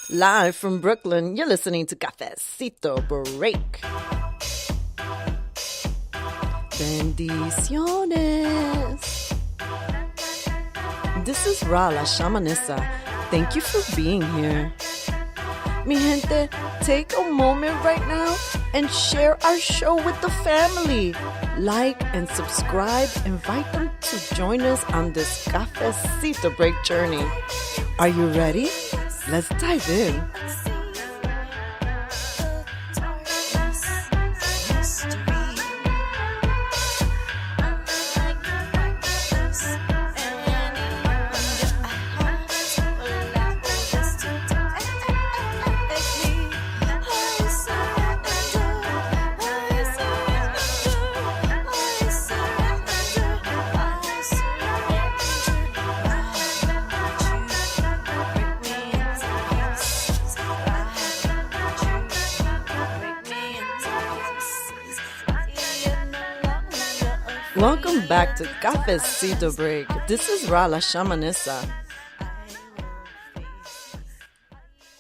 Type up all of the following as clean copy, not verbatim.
Live from Brooklyn, you're listening to Cafecito Break. Bendiciones. This is Ra, la shamanessa. Thank you for being here. Mi gente, take a moment right now and share our show with the family. Like and subscribe. Invite them to join us on this Cafecito Break journey. Are you ready? Let's dive in. Welcome back to Cafecito Break. This is Ra, la shamanessa.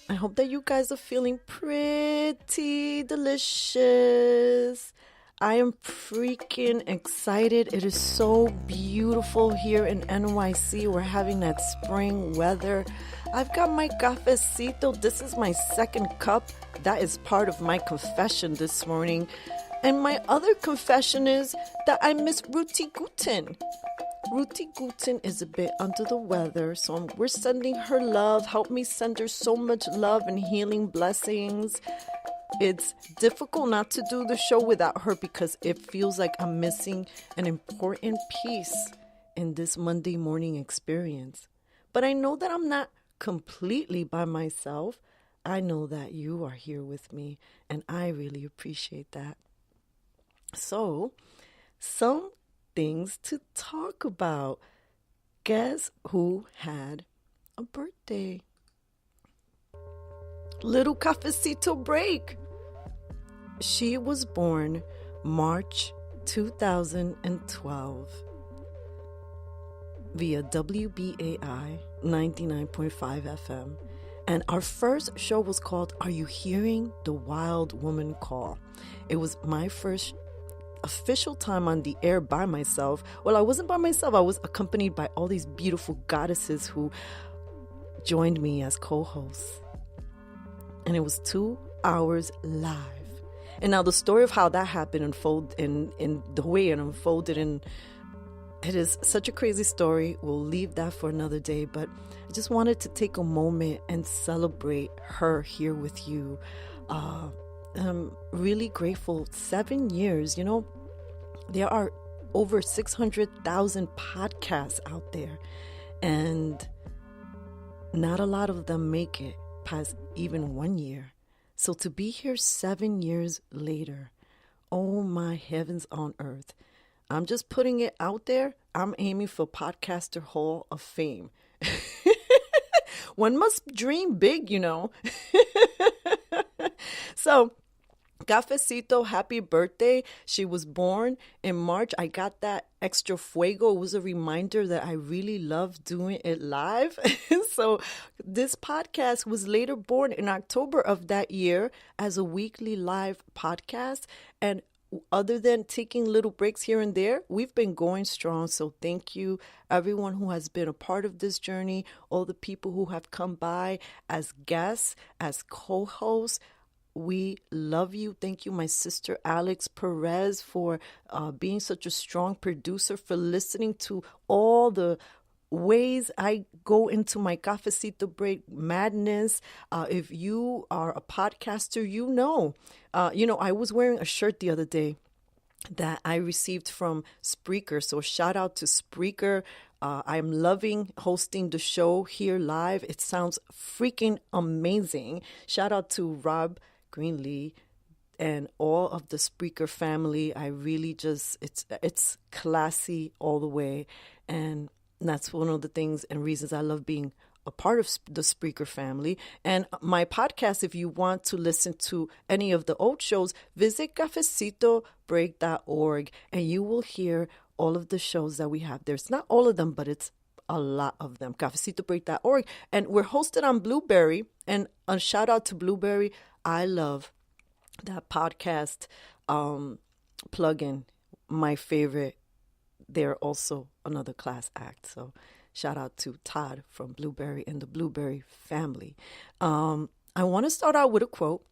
I hope that you guys are feeling pretty delicious. I am freaking excited. It is so beautiful here in NYC. We're having that spring weather. I've got my cafecito. This is my second cup. That is part of my confession this morning. And my other confession is that I miss Ruti Guten. Ruti Guten is a bit under the weather, so we're sending her love. Help me send her so much love and healing blessings. It's difficult not to do the show without her because it feels like I'm missing an important piece in this Monday morning experience. But I know that I'm not completely by myself. I know that you are here with me, and I really appreciate that. So, some things to talk about. Guess who had a birthday? Little Cafecito Break. She was born March 2012 via WBAI 99.5 FM. And our first show was called Are You Hearing the Wild Woman Call? It was my first official time on the air by myself. Well, I wasn't by myself. I was accompanied by all these beautiful goddesses who joined me as co-hosts. And it was 2 hours live. And now the story of how that happened unfolded in the way it unfolded, and it is such a crazy story. We'll leave that for another day, but I just wanted to take a moment and celebrate her here with you. I'm really grateful. 7 years, there are over 600,000 podcasts out there, and not a lot of them make it past even 1 year. So to be here 7 years later, oh my heavens on earth. I'm just putting it out there. I'm aiming for Podcaster Hall of Fame. One must dream big, So, Cafecito, happy birthday. She was born in March. I got that extra fuego. It was a reminder that I really love doing it live. So this podcast was later born in October of that year as a weekly live podcast. And other than taking little breaks here and there, we've been going strong. So thank you, everyone who has been a part of this journey, all the people who have come by as guests, as co-hosts. We love you. Thank you, my sister Alex Perez, for being such a strong producer, for listening to all the ways I go into my Cafecito Break madness. If you are a podcaster, I was wearing a shirt the other day that I received from Spreaker. So shout out to Spreaker. I'm loving hosting the show here live. It sounds freaking amazing. Shout out to Rob Greenlee and all of the Spreaker family. I really it's classy all the way. And that's one of the things and reasons I love being a part of the Spreaker family. And my podcast, if you want to listen to any of the old shows, visit cafecitobreak.org and you will hear all of the shows that we have. There's not all of them, but it's a lot of them. Cafecitobreak.org. And we're hosted on Blueberry. And a shout out to Blueberry. I love that podcast plugin. My favorite. They're also another class act. So shout out to Todd from Blueberry and the Blueberry family. I want to start out with a quote.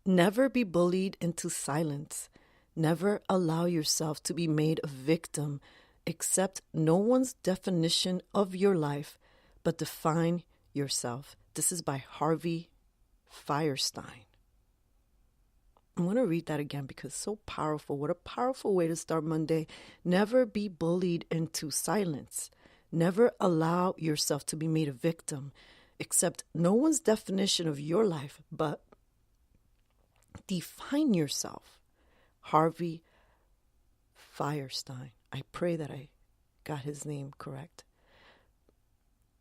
Never be bullied into silence. Never allow yourself to be made a victim. Accept no one's definition of your life, but define yourself. This is by Harvey Fierstein. I'm going to read that again because it's so powerful. What a powerful way to start Monday. Never be bullied into silence. Never allow yourself to be made a victim. Accept no one's definition of your life, but define yourself. Harvey Fierstein. I pray that I got his name correct.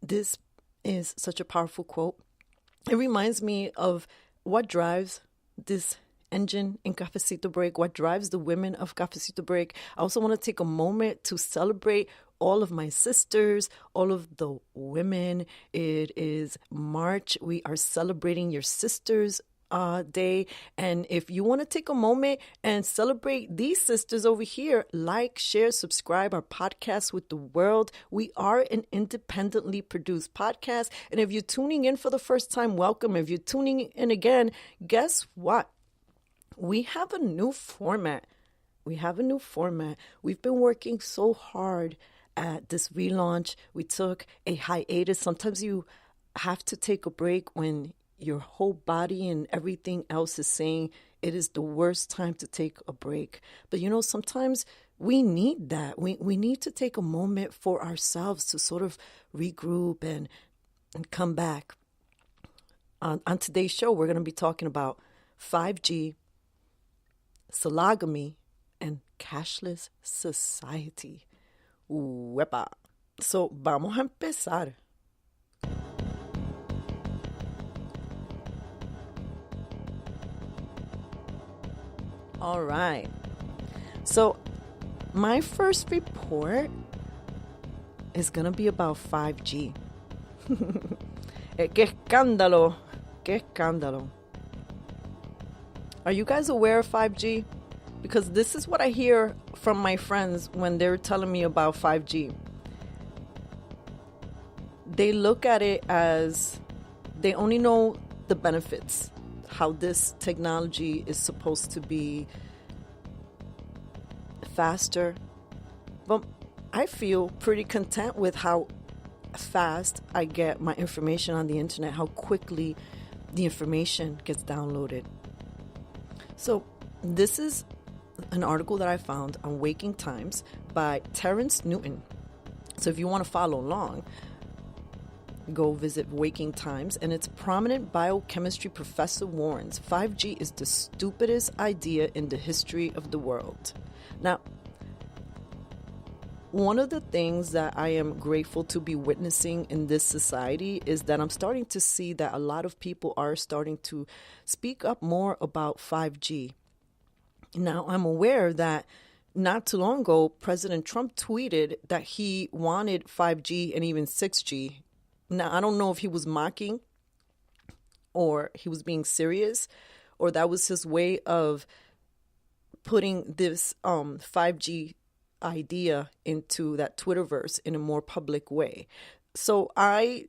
This is such a powerful quote. It reminds me of what drives this engine in Cafecito Break, what drives the women of Cafecito Break. I also want to take a moment to celebrate all of my sisters, all of the women. It is March. We are celebrating your sisters day. And if you want to take a moment and celebrate these sisters over here, like, share, subscribe our podcast with the world. We are an independently produced podcast. And if you're tuning in for the first time, welcome. If you're tuning in again, guess what? We have a new format. We've been working so hard at this relaunch. We took a hiatus. Sometimes you have to take a break when your whole body and everything else is saying it is the worst time to take a break. But sometimes we need that. We need to take a moment for ourselves to sort of regroup and come back. On today's show, we're going to be talking about 5G, Sologamy, and Cashless Society. Uepa. So, vamos a empezar. All right. So my first report is going to be about 5G. ¡Qué escándalo! ¡Qué escándalo! Are you guys aware of 5G? Because this is what I hear from my friends when they're telling me about 5G. They look at it as they only know the benefits, how this technology is supposed to be faster. But I feel pretty content with how fast I get my information on the internet, how quickly the information gets downloaded. So this is an article that I found on Waking Times by Terrence Newton. So if you want to follow along, go visit Waking Times, and its prominent biochemistry professor warns 5G is the stupidest idea in the history of the world. Now, one of the things that I am grateful to be witnessing in this society is that I'm starting to see that a lot of people are starting to speak up more about 5G. Now, I'm aware that not too long ago, President Trump tweeted that he wanted 5G and even 6G. Now, I don't know if he was mocking or he was being serious, or that was his way of putting this 5G idea into that Twitterverse in a more public way. So I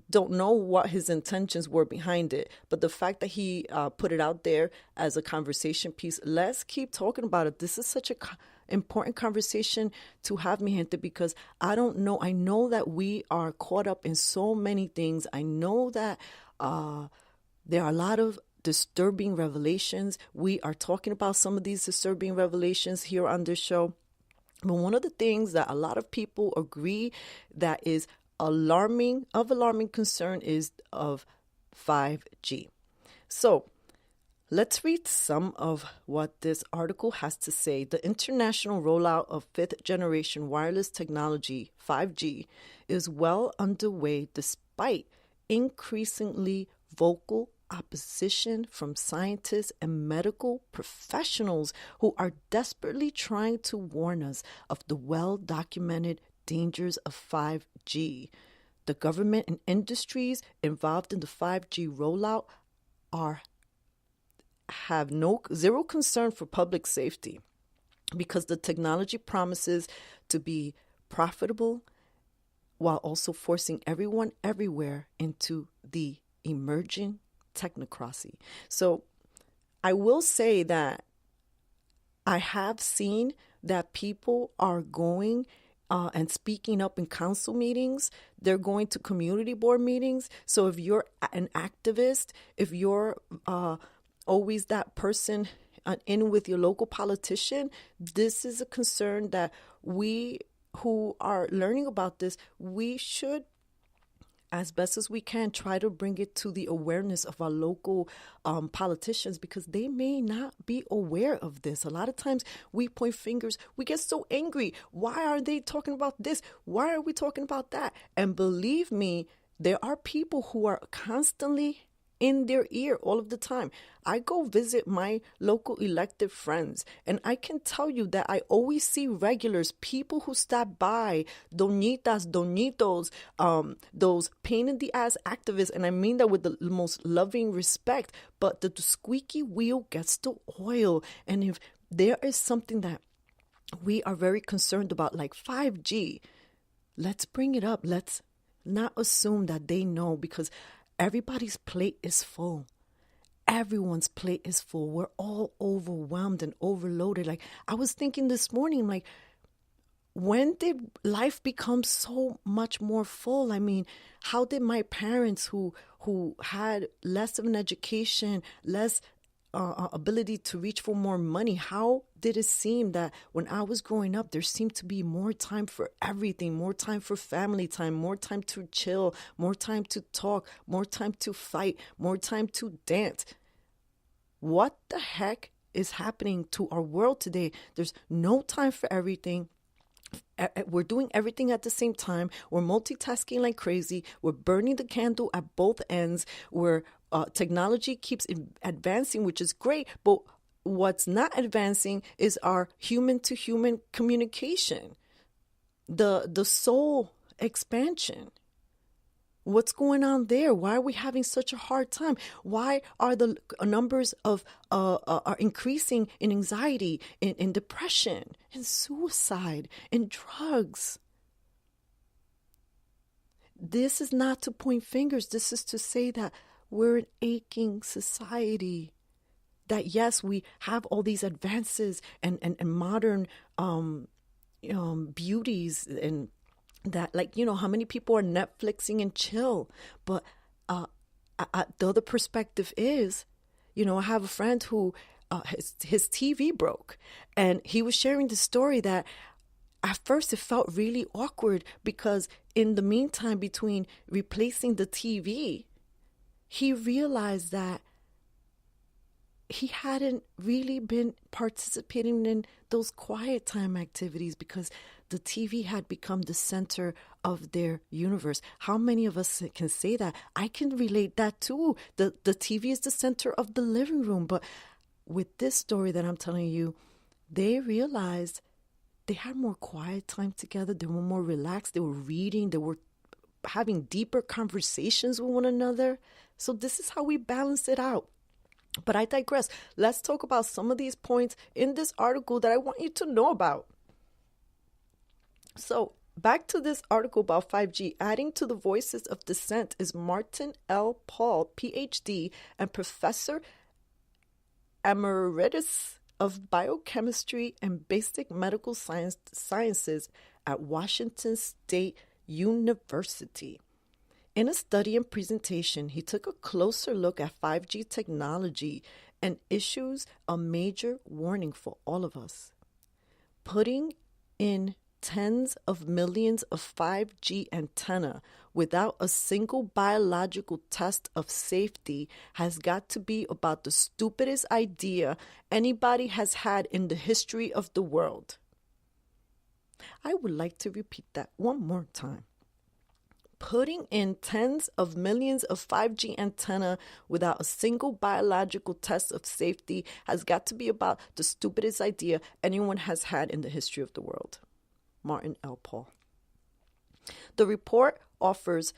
don't know what his intentions were behind it, but the fact that he put it out there as a conversation piece, let's keep talking about it. This is such a important conversation to have, mi gente, because I don't know. I know that we are caught up in so many things. I know that there are a lot of disturbing revelations. We are talking about some of these disturbing revelations here on this show. But one of the things that a lot of people agree that is alarming concern is of 5G. So let's read some of what this article has to say. The international rollout of fifth generation wireless technology, 5G, is well underway despite increasingly vocal opposition from scientists and medical professionals who are desperately trying to warn us of the well-documented dangers of 5G. The government and industries involved in the 5G rollout have zero concern for public safety because the technology promises to be profitable while also forcing everyone everywhere into the emerging technocracy. So I will say that I have seen that people are going and speaking up in council meetings. They're going to community board meetings. So if you're an activist, if you're always that person in with your local politician, this is a concern that we who are learning about this, we should, as best as we can, try to bring it to the awareness of our local politicians, because they may not be aware of this. A lot of times we point fingers, we get so angry. Why are they talking about this? Why are we talking about that? And believe me, there are people who are constantly in their ear all of the time. I go visit my local elected friends, and I can tell you that I always see regulars, people who stop by, doñitas, doñitos, those pain in the ass activists, and I mean that with the most loving respect, but the squeaky wheel gets the oil. And if there is something that we are very concerned about, like 5G, let's bring it up. Let's not assume that they know, because everybody's plate is full. Everyone's plate is full. We're all overwhelmed and overloaded. Like, I was thinking this morning, like, when did life become so much more full? I mean, how did my parents who had less of an education, less ability to reach for more money, how did it seem that when I was growing up, there seemed to be more time for everything, more time for family time, more time to chill, more time to talk, more time to fight, more time to dance? What the heck is happening to our world today? There's no time for everything. We're doing everything at the same time. We're multitasking like crazy. We're burning the candle at both ends. Technology keeps advancing, which is great, but what's not advancing is our human-to-human communication, the soul expansion. What's going on there? Why are we having such a hard time? Why are the numbers of are increasing in anxiety, in depression, in suicide, in drugs? This is not to point fingers. This is to say that we're an aching society. That yes, we have all these advances and modern beauties, and that, like, how many people are Netflixing and chill. But the other perspective is, I have a friend who his TV broke, and he was sharing the story that at first it felt really awkward because in the meantime, between replacing the TV, he realized that he hadn't really been participating in those quiet time activities because the TV had become the center of their universe. How many of us can say that? I can relate that too. The TV is the center of the living room. But with this story that I'm telling you, they realized they had more quiet time together. They were more relaxed. They were reading. They were having deeper conversations with one another. So this is how we balance it out. But I digress. Let's talk about some of these points in this article that I want you to know about. So back to this article about 5G. Adding to the voices of dissent is Martin L. Paul, PhD, and Professor Emeritus of Biochemistry and Basic Medical Sciences at Washington State University. In a study and presentation, he took a closer look at 5G technology and issues a major warning for all of us. Putting in tens of millions of 5G antenna without a single biological test of safety has got to be about the stupidest idea anybody has had in the history of the world. I would like to repeat that one more time. Putting in tens of millions of 5G antenna without a single biological test of safety has got to be about the stupidest idea anyone has had in the history of the world. Martin L. Paul. The report offers